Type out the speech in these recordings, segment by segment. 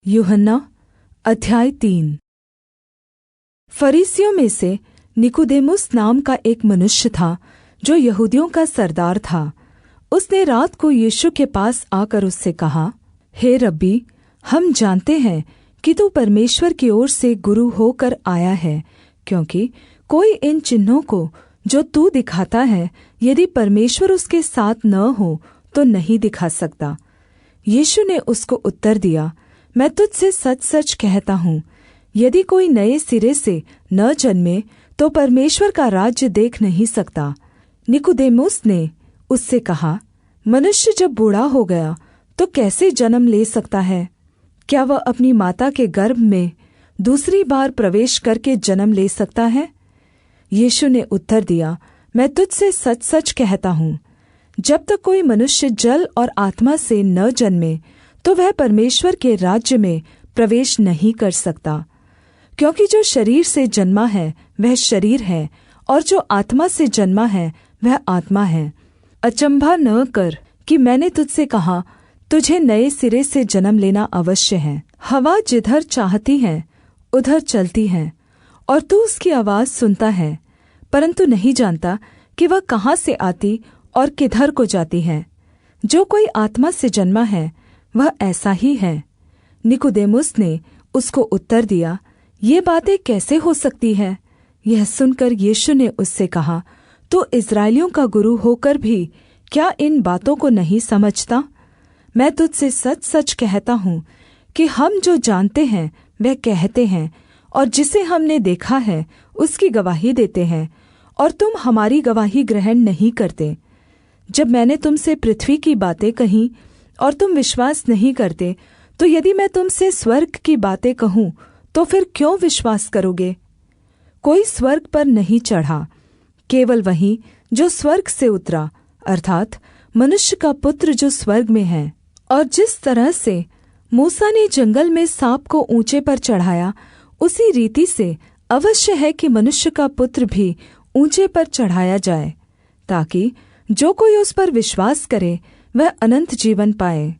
यूहन्ना अध्याय 3। फरीसियों में से निकुदेमुस नाम का एक मनुष्य था, जो यहूदियों का सरदार था। उसने रात को यीशु के पास आकर उससे कहा, हे रब्बी, हम जानते हैं कि तू परमेश्वर की ओर से गुरु होकर आया है, क्योंकि कोई इन चिन्हों को जो तू दिखाता है, यदि परमेश्वर उसके साथ न हो तो नहीं दिखा सकता। यीशु ने उसको उत्तर दिया, मैं तुझसे सच-सच कहता हूँ, यदि कोई नए सिरे से न जन्मे तो परमेश्वर का राज्य देख नहीं सकता। निकुदेमुस ने उससे कहा, मनुष्य जब बूढ़ा हो गया तो कैसे जन्म ले सकता है? क्या वह अपनी माता के गर्भ में दूसरी बार प्रवेश करके जन्म ले सकता है? यीशु ने उत्तर दिया, मैं तुझसे सच-सच कहता हूँ, जब तक कोई मनुष्य जल और आत्मा से न जन्मे तो वह परमेश्वर के राज्य में प्रवेश नहीं कर सकता। क्योंकि जो शरीर से जन्मा है वह शरीर है, और जो आत्मा से जन्मा है वह आत्मा है। अचम्भा न कर कि मैंने तुझसे कहा, तुझे नए सिरे से जन्म लेना अवश्य है। हवा जिधर चाहती है उधर चलती है, और तू उसकी आवाज़ सुनता है, परन्तु नहीं जानता कि वह कहाँ से आती और किधर को जाती है। जो कोई आत्मा से जन्मा है वह ऐसा ही है। निकुदेमुस ने उसको उत्तर दिया, ये बातें कैसे हो सकती है? यह सुनकर यीशु ने उससे कहा, तू इस्राएलियों का गुरु होकर भी क्या इन बातों को नहीं समझता? मैं तुझसे सच-सच कहता हूँ कि हम जो जानते हैं वह कहते हैं, और जिसे हमने देखा है उसकी गवाही देते हैं, और तुम हमारी गवाही ग्रहण नहीं करते। जब मैंने तुमसे पृथ्वी की बातें कहीं और तुम विश्वास नहीं करते, तो यदि मैं तुमसे स्वर्ग की बातें कहूँ तो फिर क्यों विश्वास करोगे? कोई स्वर्ग पर नहीं चढ़ा, केवल वही जो स्वर्ग से उतरा, अर्थात मनुष्य का पुत्र जो स्वर्ग में है। और जिस तरह से मूसा ने जंगल में सांप को ऊँचे पर चढ़ाया, उसी रीति से अवश्य है कि मनुष्य का पुत्र भी ऊँचे पर चढ़ाया जाए, ताकि जो कोई उस पर विश्वास करे वह अनन्त जीवन पाए।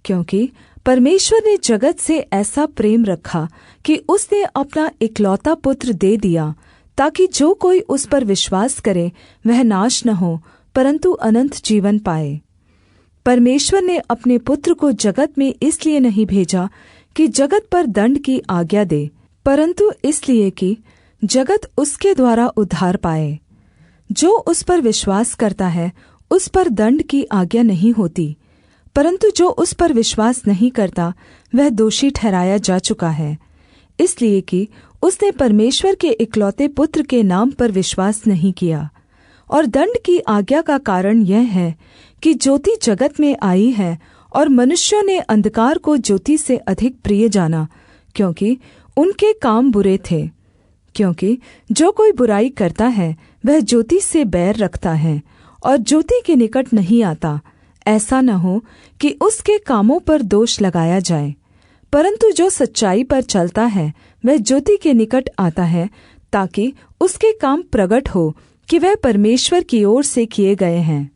क्योंकि परमेश्वर ने जगत से ऐसा प्रेम रखा कि उसने अपना इकलौता पुत्र दे दिया, ताकि जो कोई उस पर विश्वास करे वह नाश न हो, परन्तु अनन्त जीवन पाए। परमेश्वर ने अपने पुत्र को जगत में इसलिए नहीं भेजा कि जगत पर दण्ड की आज्ञा दे, परन्तु इसलिए कि जगत उसके द्वारा उद्धार पाए। जो उस पर विश्वास करता है उस पर दण्ड की आज्ञा नहीं होती, परन्तु जो उस पर विश्वास नहीं करता वह दोषी ठहराया जा चुका है, इसलिए कि उसने परमेश्वर के इकलौते पुत्र के नाम पर विश्वास नहीं किया। और दण्ड की आज्ञा का कारण यह है कि ज्योति जगत में आई है, और मनुष्यों ने अंधकार को ज्योति से अधिक प्रिय जाना, क्योंकि उनके काम बुरे थे। क्योंकि जो कोई बुराई करता है वह ज्योति से बैर रखता है और ज्योति के निकट नहीं आता, ऐसा न हो कि उसके कामों पर दोष लगाया जाए। परन्तु जो सच्चाई पर चलता है वह ज्योति के निकट आता है, ताकि उसके काम प्रगट हो कि वह परमेश्वर की ओर से किए गए हैं।